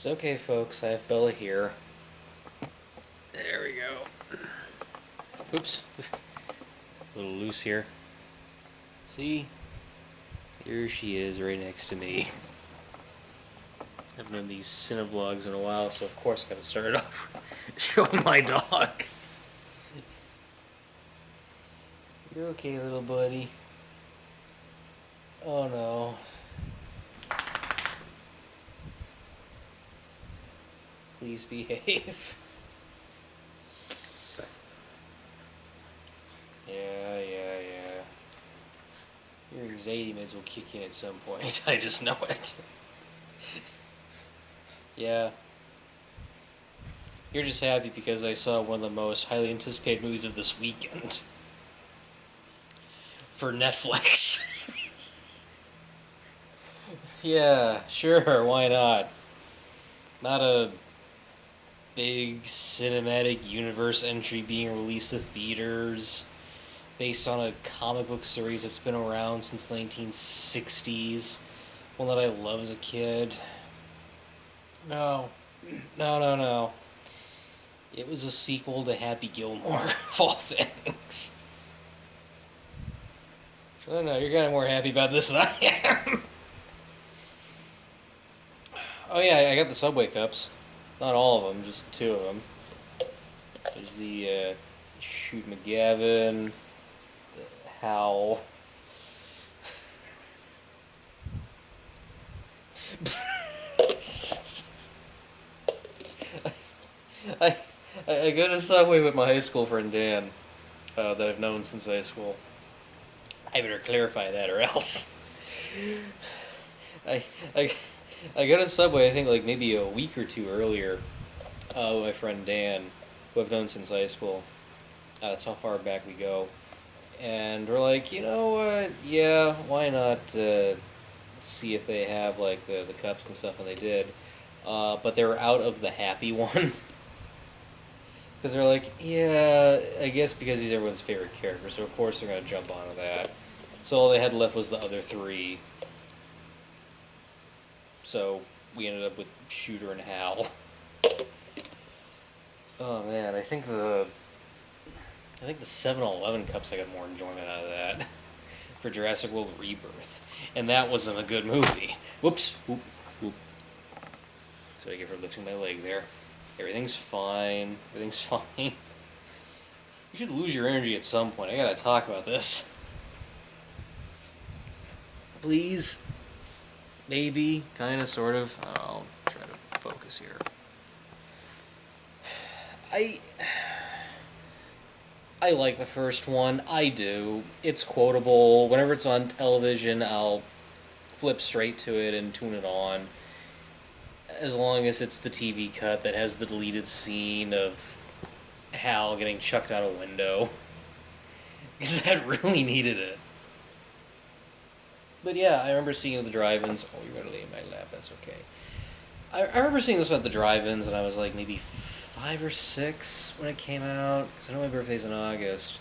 It's okay, folks. I have Bella here. There we go. Oops. A little loose here. See? Here she is right next to me. I haven't done these CineVlogs in a while, so of course I gotta start it off showing my dog. You're okay, little buddy. Oh no. Please behave. Yeah. Your anxiety meds will kick in at some point. I just know it. Yeah. You're just happy because I saw one of the most highly anticipated movies of this weekend. For Netflix. Yeah, sure, why not? Not a big cinematic universe entry being released to theaters based on a comic book series that's been around since the 1960s. One that I loved as a kid. No. No. It was a sequel to Happy Gilmore, of all things. No, you're kind of more happy about this than I am. Oh yeah, I got the Subway cups. Not all of them, just two of them. There's the Shoot McGavin, the Howl. I, I go to Subway with my high school friend Dan, that I've known since high school. I better clarify that or else. I, I, I go to Subway, I think like maybe a week or two earlier, with my friend Dan, who I've known since high school. That's how far back we go. And we're like, you know what? Yeah, why not see if they have like the cups and stuff, and they did. But they were out of the happy one. Because they're like, yeah, I guess because he's everyone's favorite character, so of course they're going to jump onto that. So all they had left was the other three. So we ended up with Shooter and Hal. Oh man, I think the 7-Eleven cups I got more enjoyment out of that for Jurassic World Rebirth, and that wasn't a good movie. Whoops. Whoop. That's what I get for lifting my leg there. Everything's fine. You should lose your energy at some point. I gotta talk about this. Please. Maybe. Kinda, sort of. I'll try to focus here. I like the first one. I do. It's quotable. Whenever it's on television, I'll flip straight to it and tune it on. As long as it's the TV cut that has the deleted scene of Hal getting chucked out a window. Because that really needed it. But yeah, I remember seeing it at the drive-ins. Oh, you're going to lay in my lap. That's okay. I remember seeing this one at the drive-ins, and I was like maybe 5 or 6 when it came out. Because I know my birthday's in August.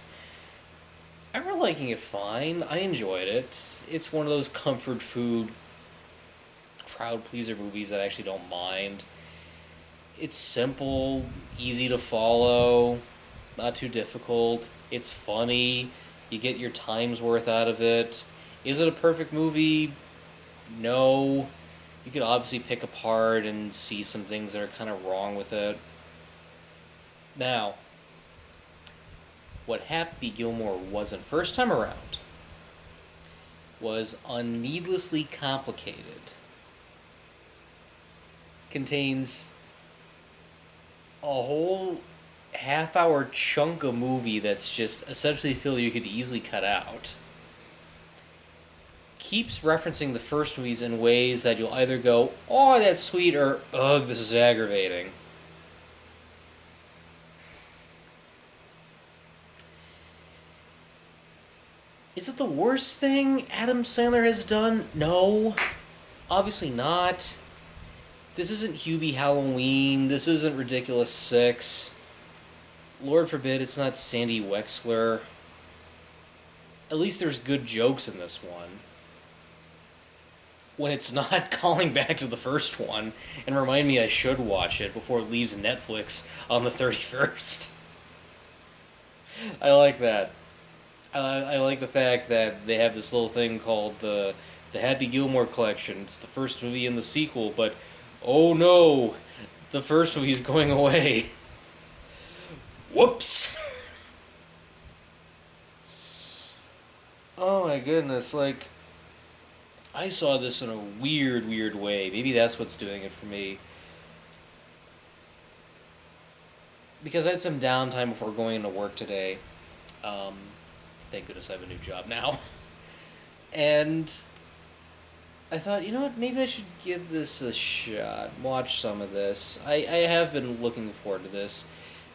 I remember liking it fine. I enjoyed it. It's one of those comfort food crowd pleaser movies that I actually don't mind. It's simple, easy to follow, not too difficult. It's funny. You get your time's worth out of it. Is it a perfect movie? No. You could obviously pick apart and see some things that are kind of wrong with it. Now, what Happy Gilmore wasn't first time around was unneedlessly complicated. Contains a whole half-hour chunk of movie that's just essentially filler you could easily cut out. Keeps referencing the first movies in ways that you'll either go, oh, that's sweet, or, ugh, this is aggravating. Is it the worst thing Adam Sandler has done? No. Obviously not. This isn't Hubie Halloween. This isn't Ridiculous 6. Lord forbid it's not Sandy Wexler. At least there's good jokes in this one. when it's not calling back to the first one and remind me I should watch it before it leaves Netflix on the 31st. I like that. I like the fact that they have this little thing called the Happy Gilmore collection. It's the first movie in the sequel, but oh no, the first movie's going away. Whoops. Oh my goodness, like I saw this in a weird, weird way. Maybe that's what's doing it for me. Because I had some downtime before going into work today. Um, thank goodness I have a new job now. And I thought, you know what, maybe I should give this a shot. Watch some of this. I have been looking forward to this.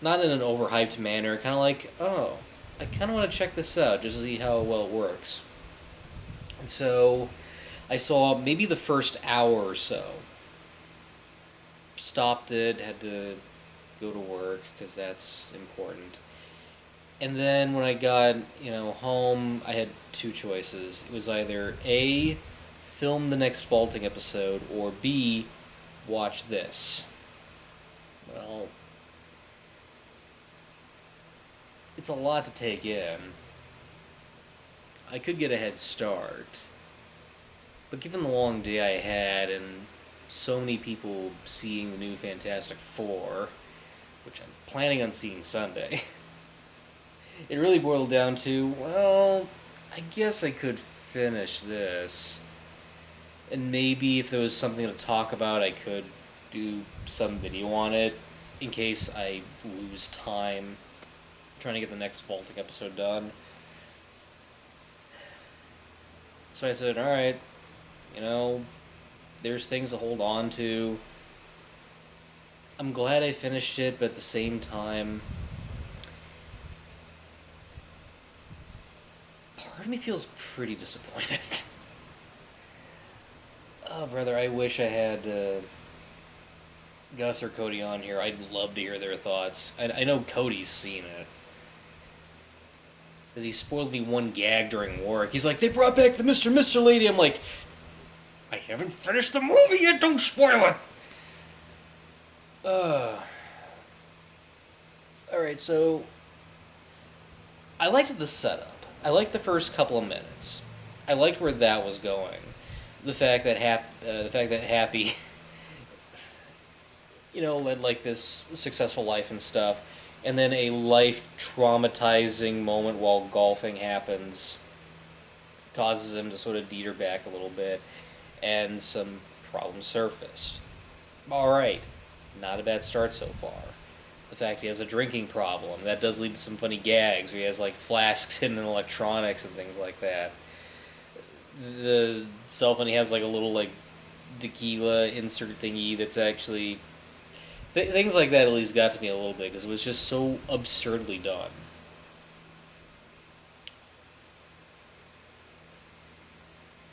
Not in an overhyped manner, kind of like, oh, I kind of want to check this out just to see how well it works. And so I saw maybe the first hour or so. Stopped it, had to go to work because that's important. And then when I got, home, I had two choices. It was either A, film the next vaulting episode, or B, watch this. Well, it's a lot to take in. I could get a head start. But given the long day I had and so many people seeing the new Fantastic Four, which I'm planning on seeing Sunday, it really boiled down to, well, I guess I could finish this. And maybe if there was something to talk about, I could do some video on it in case I lose time trying to get the next vaulting episode done. So I said, alright, there's things to hold on to. I'm glad I finished it, but at the same time, part of me feels pretty disappointed. Oh, brother, I wish I had Gus or Cody on here. I'd love to hear their thoughts. I know Cody's seen it. Because he spoiled me one gag during work. He's like, they brought back the Mr. lady. I'm like, I haven't finished the movie yet, don't spoil it! Alright, so I liked the setup. I liked the first couple of minutes. I liked where that was going. The fact that Happy, led like this successful life and stuff, and then a life traumatizing moment while golfing happens, causes him to sort of deter back a little bit, and some problems surfaced. Alright, not a bad start so far. The fact he has a drinking problem, that does lead to some funny gags, where he has like flasks hidden in electronics and things like that. The cell phone, he has like a little like tequila insert thingy that's actually... things like that at least got to me a little bit, because it was just so absurdly done.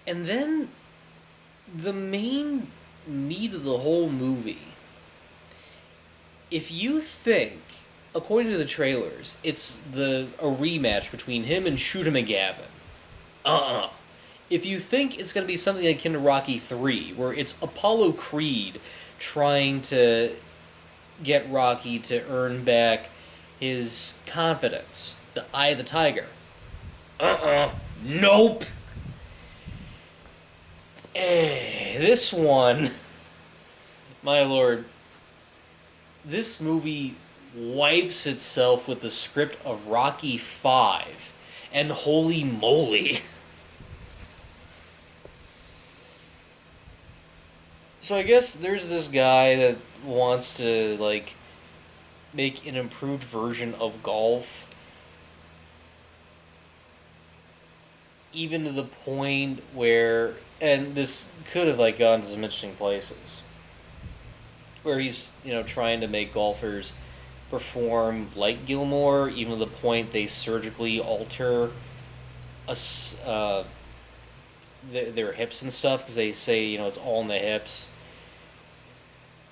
And then the main meat of the whole movie, if you think, according to the trailers, it's a rematch between him and Shooter McGavin, if you think it's going to be something akin to Rocky 3, where it's Apollo Creed trying to get Rocky to earn back his confidence, the eye of the tiger, nope. This one, my lord, this movie wipes itself with the script of Rocky 5, and holy moly. So I guess there's this guy that wants to, like, make an improved version of golf, even to the point where, and this could have, like, gone to some interesting places, where he's, trying to make golfers perform like Gilmore, even to the point they surgically alter their hips and stuff, because they say, it's all in the hips.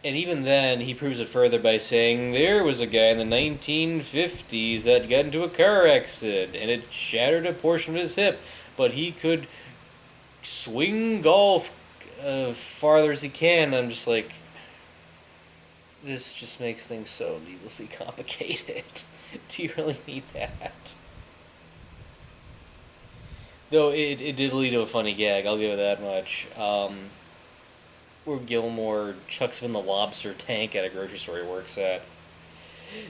And even then, he proves it further by saying, there was a guy in the 1950s that got into a car accident, and it shattered a portion of his hip, but he could swing golf farther as he can. I'm just like, this just makes things so needlessly complicated. Do you really need that? Though it did lead to a funny gag, I'll give it that much. Where Gilmore chucks him in the lobster tank at a grocery store he works at.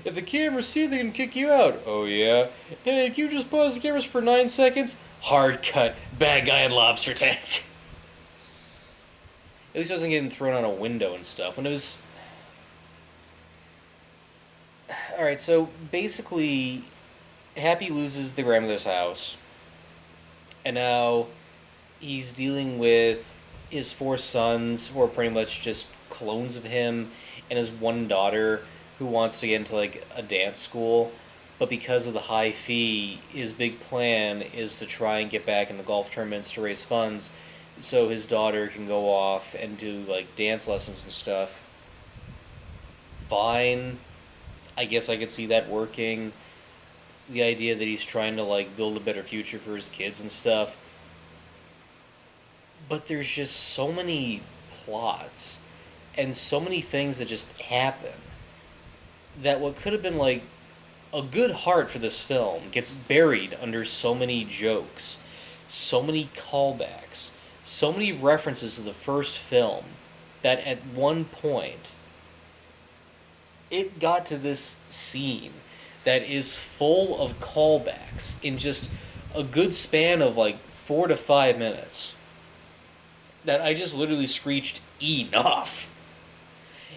If the cameras see, they can kick you out. Oh yeah? Hey, can you just pause the cameras for 9 seconds? Hard cut. Bad guy in lobster tank. At least it wasn't getting thrown out a window and stuff. When it was... Alright, so basically, Happy loses the grandmother's house. And now he's dealing with his 4 sons, who are pretty much just clones of him, and his one daughter, who wants to get into like a dance school. But because of the high fee, his big plan is to try and get back into golf tournaments to raise funds so his daughter can go off and do like dance lessons and stuff. Fine. I guess I could see that working. The idea that he's trying to like build a better future for his kids and stuff. But there's just so many plots and so many things that just happen that what could have been like a good heart for this film gets buried under so many jokes, so many callbacks, so many references to the first film that at one point it got to this scene that is full of callbacks in just a good span of like 4 to 5 minutes that I just literally screeched enough.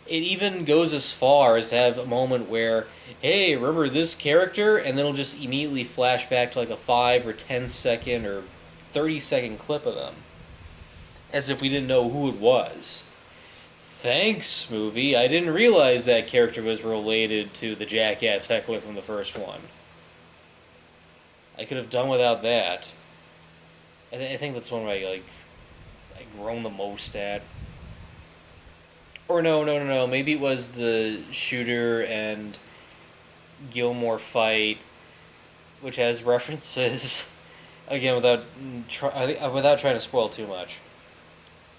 It even goes as far as to have a moment where, hey, remember this character? And then it'll just immediately flash back to like a 5 or 10 second or 30-second clip of them. As if we didn't know who it was. Thanks, movie. I didn't realize that character was related to the jackass heckler from the first one. I could have done without that. I think that's one where I groan the most at. Or no. Maybe it was the Shooter and Gilmore fight, which has references, again, without trying to spoil too much,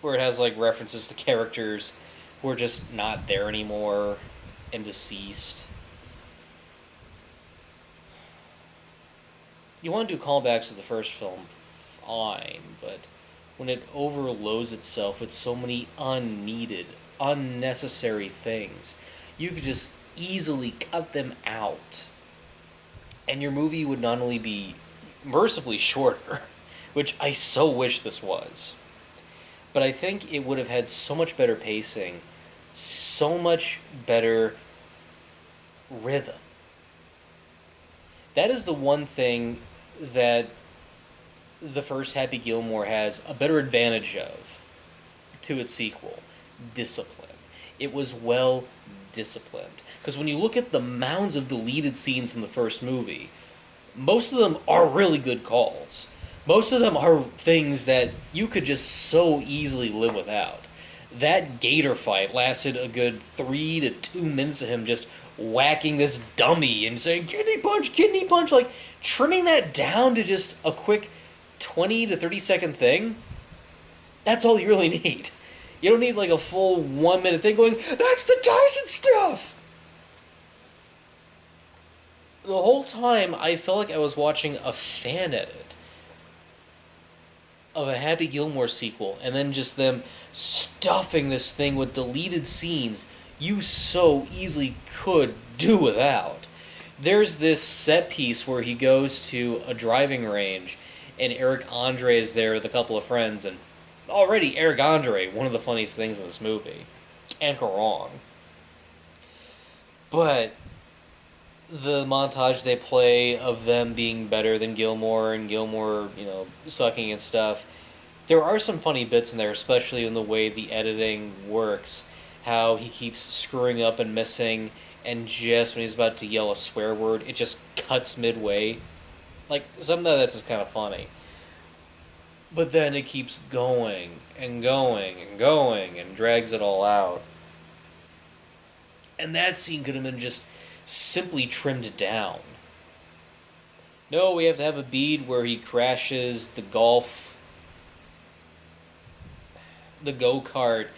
where it has like references to characters who are just not there anymore and deceased. You want to do callbacks to the first film, fine, but when it overloads itself with so many unneeded, unnecessary things, you could just easily cut them out. And your movie would not only be mercifully shorter, which I so wish this was, but I think it would have had so much better pacing, so much better rhythm. That is the one thing that the first Happy Gilmore has a better advantage of to its sequel. Discipline. It was well disciplined. Because when you look at the mounds of deleted scenes in the first movie, most of them are really good calls. Most of them are things that you could just so easily live without. That gator fight lasted a good 3 to 2 minutes of him just whacking this dummy and saying, kidney punch, like trimming that down to just a quick 20 to 30 second thing. That's all you really need. You don't need like a full 1 minute thing going, that's the Tyson stuff! The whole time I felt like I was watching a fan edit of a Happy Gilmore sequel, and then just them stuffing this thing with deleted scenes you so easily could do without. There's this set piece where he goes to a driving range, and Eric Andre is there with a couple of friends, and already Eric Andre, one of the funniest things in this movie. Can't go wrong. But the montage they play of them being better than Gilmore and Gilmore, sucking and stuff, there are some funny bits in there, especially in the way the editing works. How he keeps screwing up and missing, and just when he's about to yell a swear word, it just cuts midway. Like, some of that's just kind of funny. But then it keeps going and going and going and drags it all out. And that scene could have been just simply trimmed down. No, we have to have a bead where he crashes the golf the go-kart,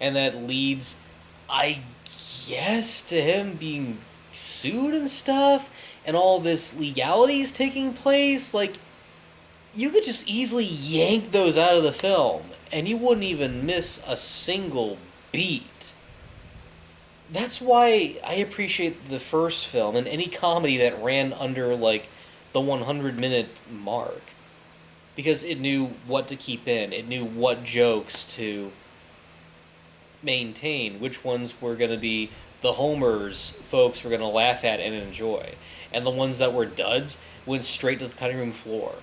and that leads, I guess, to him being sued and stuff, and all this legality is taking place. Like, you could just easily yank those out of the film, and you wouldn't even miss a single beat. That's why I appreciate the first film and any comedy that ran under, like, the 100-minute mark. Because it knew what to keep in, it knew what jokes to maintain, which ones were going to be the homers folks were going to laugh at and enjoy. And the ones that were duds went straight to the cutting room floor.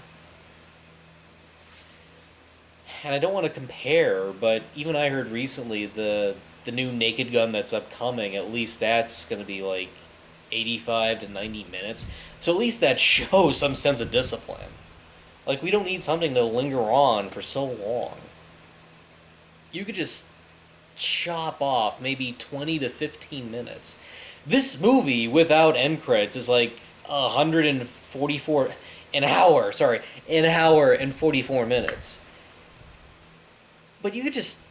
And I don't want to compare, but even I heard recently the new Naked Gun that's upcoming, at least that's going to be like 85 to 90 minutes. So at least that shows some sense of discipline. Like, we don't need something to linger on for so long. You could just chop off maybe 20 to 15 minutes. This movie, without end credits, is like 144... An hour, sorry. An hour and 44 minutes. But you could just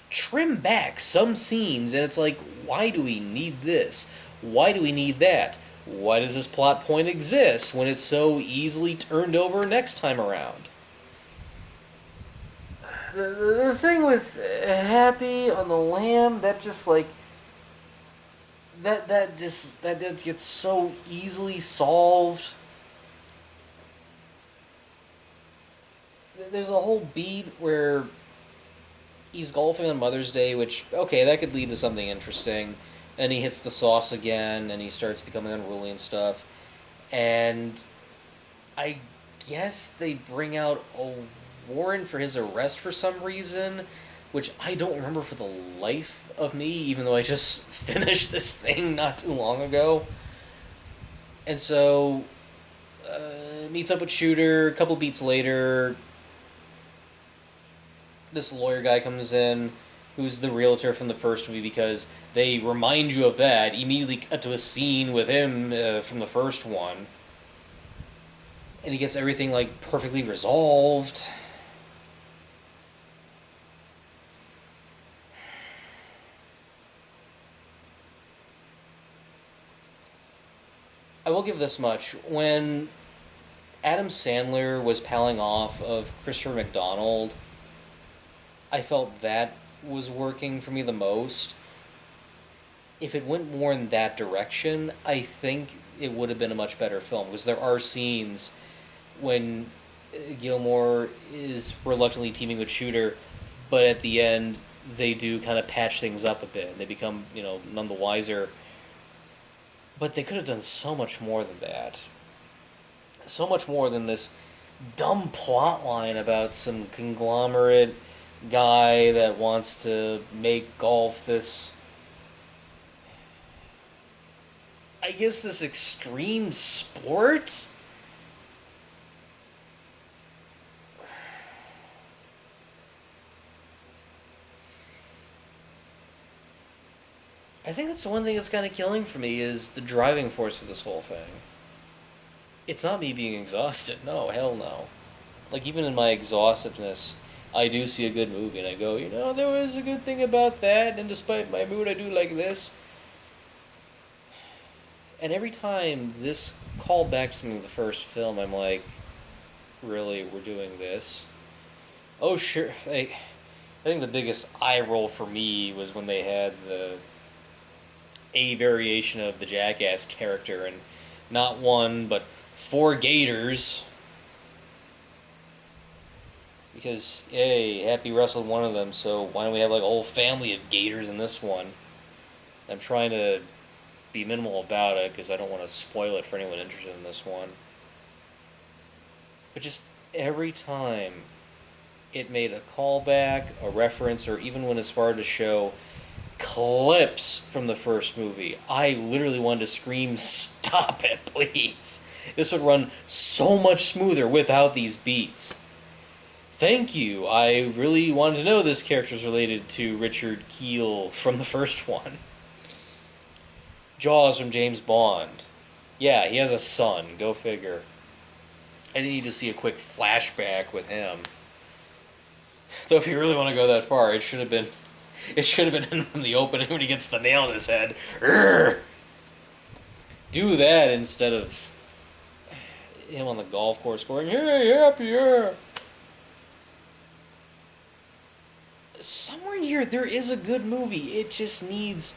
trim back some scenes, and it's like, why do we need this? Why do we need that? Why does this plot point exist when it's so easily turned over next time around? The thing with Happy on the Lamb, that just like that gets so easily solved. There's a whole beat where he's golfing on Mother's Day, which, okay, that could lead to something interesting. And he hits the sauce again, and he starts becoming unruly and stuff. And I guess they bring out a warrant for his arrest for some reason, which I don't remember for the life of me, even though I just finished this thing not too long ago. And so, meets up with Shooter. A couple beats later, this lawyer guy comes in, who's the realtor from the first movie, because they remind you of that. Immediately cut to a scene with him from the first one. And he gets everything, like, perfectly resolved. I will give this much. When Adam Sandler was palling off of Christopher McDonald, I felt that was working for me the most. If it went more in that direction, I think it would have been a much better film, because there are scenes when Gilmore is reluctantly teaming with Shooter, but at the end they do kind of patch things up a bit. They become, none the wiser. But they could have done so much more than that. So much more than this dumb plot line about some conglomerate guy that wants to make golf this, I guess, this extreme sport? I think that's the one thing that's kind of killing for me, is the driving force of this whole thing. It's not me being exhausted. No, hell no. Like, even in my exhaustiveness, I do see a good movie and I go, there was a good thing about that, and despite my mood, I do like this. And every time this called back to something of the first film, I'm like, really, we're doing this? Oh, sure. I think the biggest eye roll for me was when they had a variation of the Jackass character, and not one, but 4 gators. Because, hey, Happy wrestled one of them, so why don't we have like a whole family of gators in this one? I'm trying to be minimal about it, because I don't want to spoil it for anyone interested in this one. But just every time it made a callback, a reference, or even went as far to show clips from the first movie, I literally wanted to scream, "Stop it, please! This would run so much smoother without these beats. Thank you. I really wanted to know this character is related to Richard Kiel from the first one." Jaws from James Bond. Yeah, he has a son. Go figure. I need to see a quick flashback with him. So if you really want to go that far, it should have been. It should have been in the opening when he gets the nail in his head. Urgh! Do that instead of him on the golf course going, "Hey, happy, yeah." Somewhere in here, there is a good movie. It just needs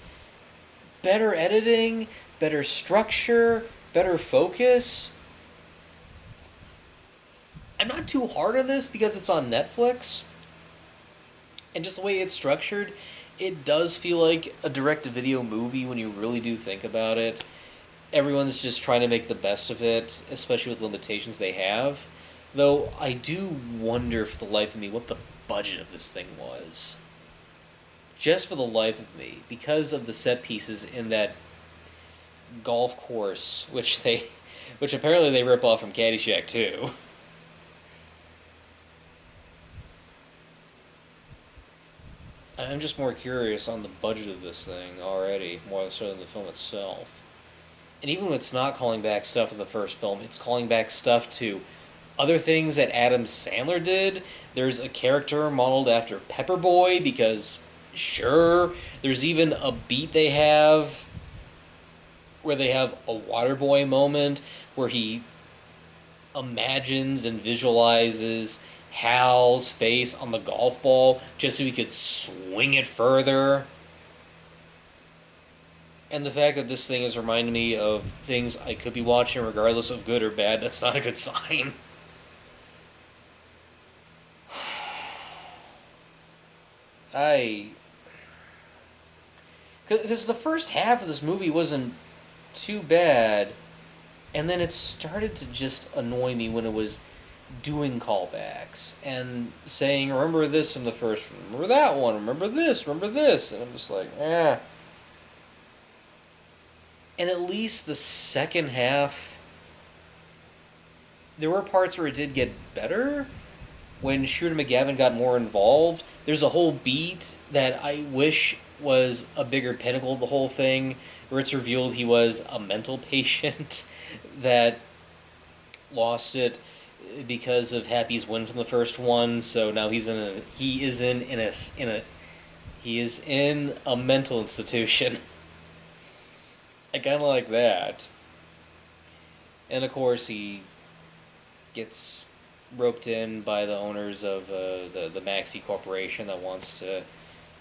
better editing, better structure, better focus. I'm not too hard on this because it's on Netflix. And just the way it's structured, it does feel like a direct-to-video movie when you really do think about it. Everyone's just trying to make the best of it, especially with limitations they have. Though I do wonder for the life of me what the budget of this thing was. Just for the life of me, because of the set pieces in that golf course, which apparently they rip off from Caddyshack too. I'm just more curious on the budget of this thing already, more so than the film itself. And even when it's not calling back stuff of the first film, it's calling back stuff to other things that Adam Sandler did. There's a character modeled after Pepperboy because, sure. There's even a beat they have where they have a Waterboy moment where he imagines and visualizes Hal's face on the golf ball just so he could swing it further. And the fact that this thing is reminding me of things I could be watching regardless of good or bad, that's not a good sign. Because the first half of this movie wasn't too bad, and then it started to just annoy me when it was doing callbacks and saying, remember this from the first one, remember that one, remember this, and I'm just like, eh. And at least the second half, there were parts where it did get better. When Shooter McGavin got more involved, there's a whole beat that I wish was a bigger pinnacle of the whole thing, where it's revealed he was a mental patient that lost it because of Happy's win from the first one. So now he is in a mental institution. I kind of like that. And of course, he gets roped in by the owners of the Maxi Corporation that wants to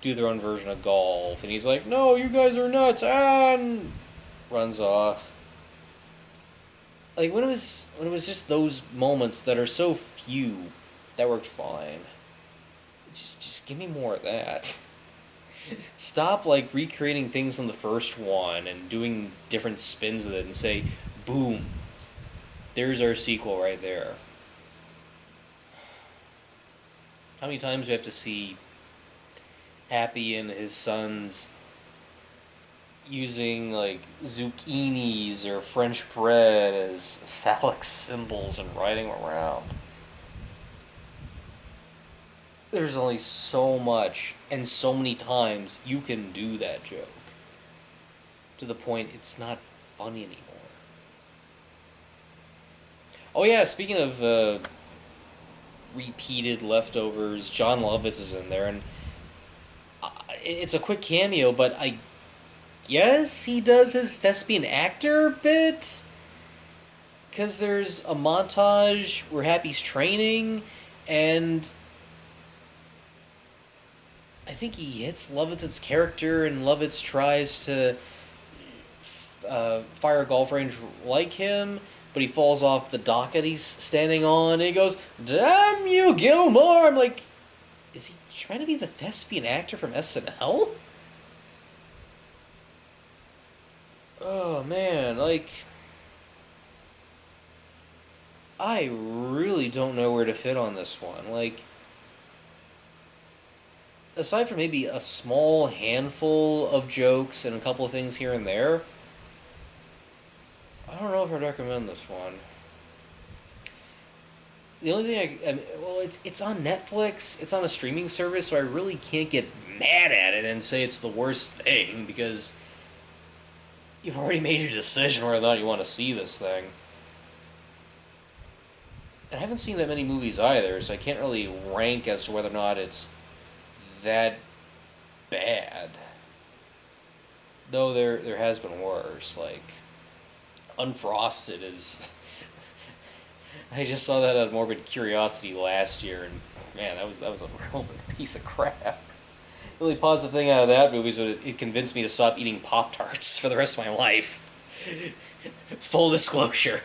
do their own version of golf. And he's like, no, you guys are nuts, and runs off. Like, when it was just those moments that are so few, that worked fine. Just give me more of that. Stop, like, recreating things from the first one and doing different spins with it and say, boom, there's our sequel right there. How many times do we have to see Happy and his sons using, like, zucchinis or French bread as phallic symbols and riding around? There's only so much and so many times you can do that joke. To the point it's not funny anymore. Oh yeah, speaking of repeated leftovers, John Lovitz is in there, and it's a quick cameo, but I guess he does his thespian actor bit? Because there's a montage where Happy's training, and I think he hits Lovitz's character, and Lovitz tries to fire a golf range like him, but he falls off the dock that he's standing on, and he goes, "Damn you, Gilmore!" I'm like, is he trying to be the thespian actor from SNL? Oh, man, like, I really don't know where to fit on this one. Like, aside from maybe a small handful of jokes and a couple of things here and there, I don't know if I'd recommend this one. The only thing it's on Netflix, it's on a streaming service, so I really can't get mad at it and say it's the worst thing, because you've already made your decision whether or not you want to see this thing. And I haven't seen that many movies either, so I can't really rank as to whether or not it's that bad. Though there has been worse. Like Unfrosted is. I just saw that on Morbid Curiosity last year, and man, that was a real piece of crap. The only positive thing out of that movie is that it convinced me to stop eating Pop Tarts for the rest of my life. Full disclosure.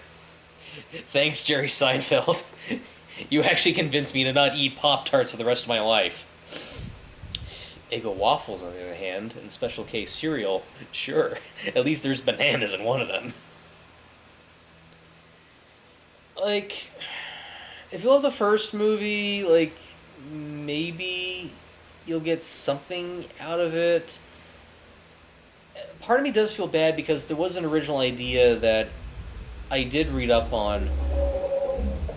Thanks, Jerry Seinfeld. You actually convinced me to not eat Pop Tarts for the rest of my life. Eggo waffles, on the other hand, and Special K cereal, sure. At least there's bananas in one of them. Like, if you love the first movie, like, maybe you'll get something out of it. Part of me does feel bad because there was an original idea that I did read up on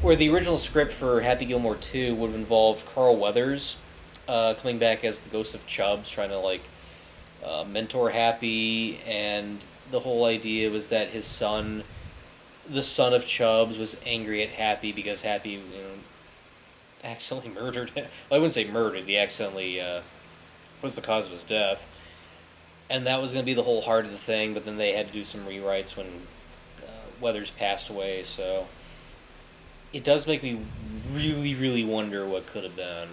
where the original script for Happy Gilmore 2 would have involved Carl Weathers coming back as the ghost of Chubbs, trying to, like, mentor Happy, and the whole idea was that his son, the son of Chubbs, was angry at Happy because Happy, accidentally murdered him. Well, I wouldn't say murdered, he accidentally was the cause of his death. And that was going to be the whole heart of the thing, but then they had to do some rewrites when Weathers passed away, so it does make me really, really wonder what could have been.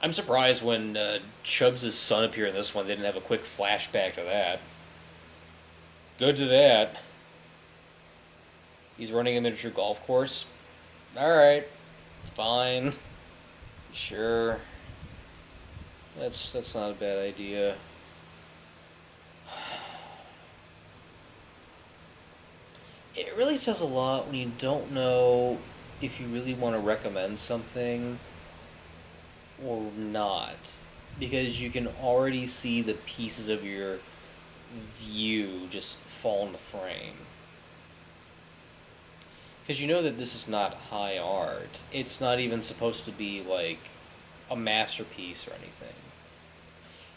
I'm surprised when Chubbs' son appeared in this one, they didn't have a quick flashback to that. Good to that. He's running a miniature golf course. Alright. Fine. Sure. That's not a bad idea. It really says a lot when you don't know if you really want to recommend something or not, because you can already see the pieces of your view just fall into frame. Because you know that this is not high art. It's not even supposed to be like a masterpiece or anything.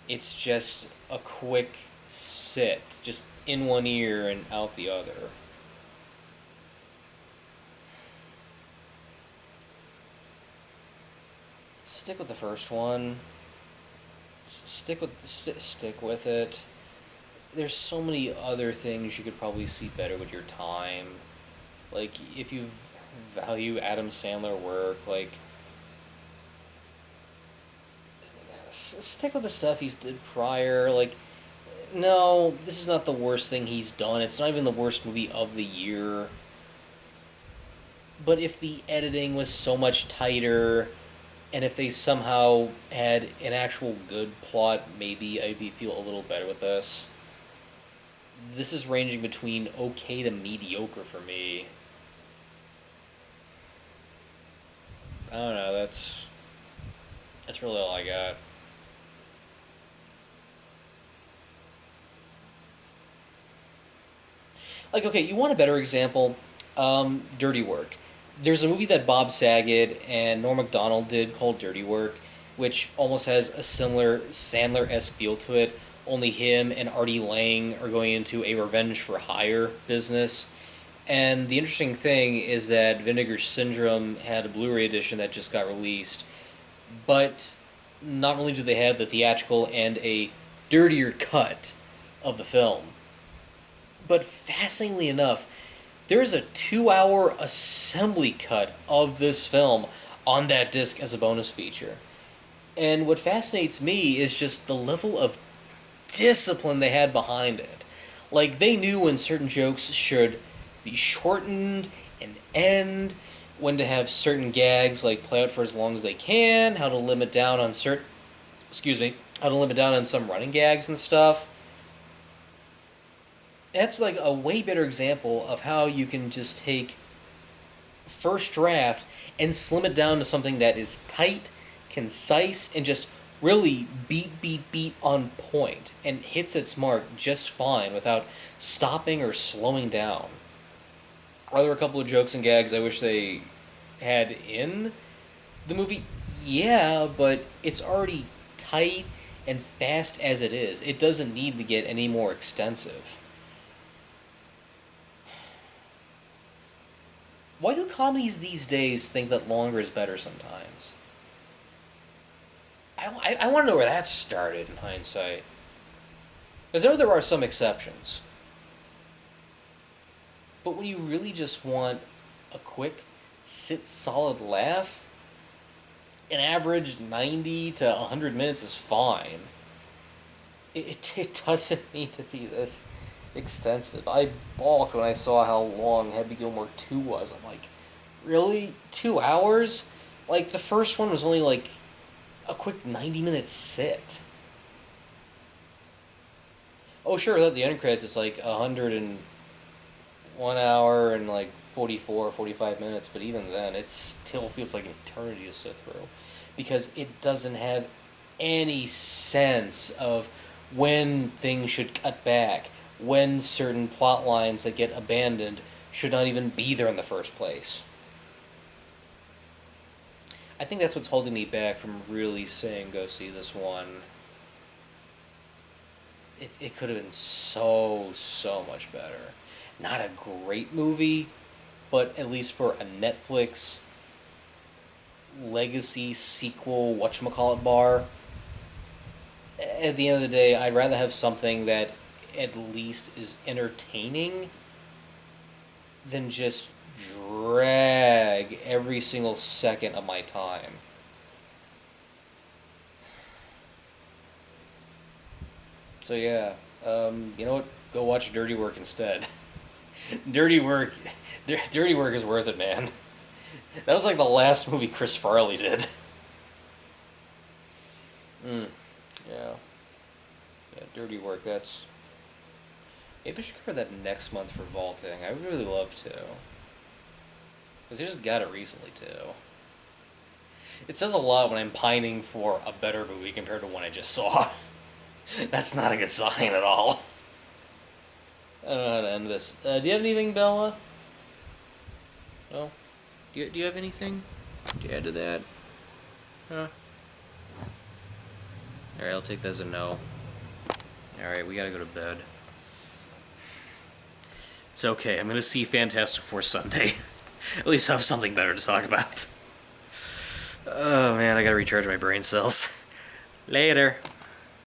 It's just a quick sit, just in one ear and out the other. Stick with the first one. Stick with it. There's so many other things you could probably see better with your time. Like, if you value Adam Sandler work, like, stick with the stuff he's did prior. Like, no, this is not the worst thing he's done. It's not even the worst movie of the year. But if the editing was so much tighter, and if they somehow had an actual good plot, maybe I'd feel a little better with this. This is ranging between okay to mediocre for me. I don't know, that's really all I got. Like, okay, you want a better example? Dirty Work. There's a movie that Bob Saget and Norm Macdonald did called Dirty Work, which almost has a similar Sandler-esque feel to it, only him and Artie Lang are going into a revenge for hire business. And the interesting thing is that Vinegar Syndrome had a Blu-ray edition that just got released, but not only do they have the theatrical and a dirtier cut of the film, but fascinatingly enough, there's a 2-hour assembly cut of this film on that disc as a bonus feature. And what fascinates me is just the level of discipline they had behind it. Like, they knew when certain jokes should be shortened and end, when to have certain gags, like, play out for as long as they can, how to limit down on how to limit down on some running gags and stuff. That's like a way better example of how you can just take first draft and slim it down to something that is tight, concise, and just really beat on point, and hits its mark just fine without stopping or slowing down. Are there a couple of jokes and gags I wish they had in the movie? Yeah, but it's already tight and fast as it is. It doesn't need to get any more extensive. Why do comedies these days think that longer is better sometimes? I want to know where that started in hindsight. Because I know there are some exceptions. But when you really just want a quick, sit solid laugh, an average 90 to 100 minutes is fine. It doesn't need to be this extensive. I balked when I saw how long Happy Gilmore 2 was. I'm like, really? 2 hours? Like, the first one was only like a quick 90-minute sit. Oh, sure, without the end credits, it's like 101 hour and like 44, 45 minutes, but even then, it still feels like an eternity to sit through. Because it doesn't have any sense of when things should cut back, when certain plot lines that get abandoned should not even be there in the first place. I think that's what's holding me back from really saying go see this one. It could have been so much better. Not a great movie, but at least for a Netflix legacy sequel whatchamacallit bar, at the end of the day, I'd rather have something that at least is entertaining than just drag every single second of my time. So yeah, you know what? Go watch Dirty Work instead. Dirty Work, Dirty Work is worth it, man. That was like the last movie Chris Farley did. Yeah. Yeah, Dirty Work, that's... Maybe I should cover that next month for Vaulting. I would really love to. Because I just got it recently, too. It says a lot when I'm pining for a better movie compared to one I just saw. That's not a good sign at all. I don't know how to end this. Do you have anything, Bella? No? Do you have anything to add to that? Huh? Alright, I'll take that as a no. Alright, we gotta go to bed. It's okay, I'm gonna see Fantastic Four Sunday. At least I'll have something better to talk about. Oh man, I gotta recharge my brain cells. Later.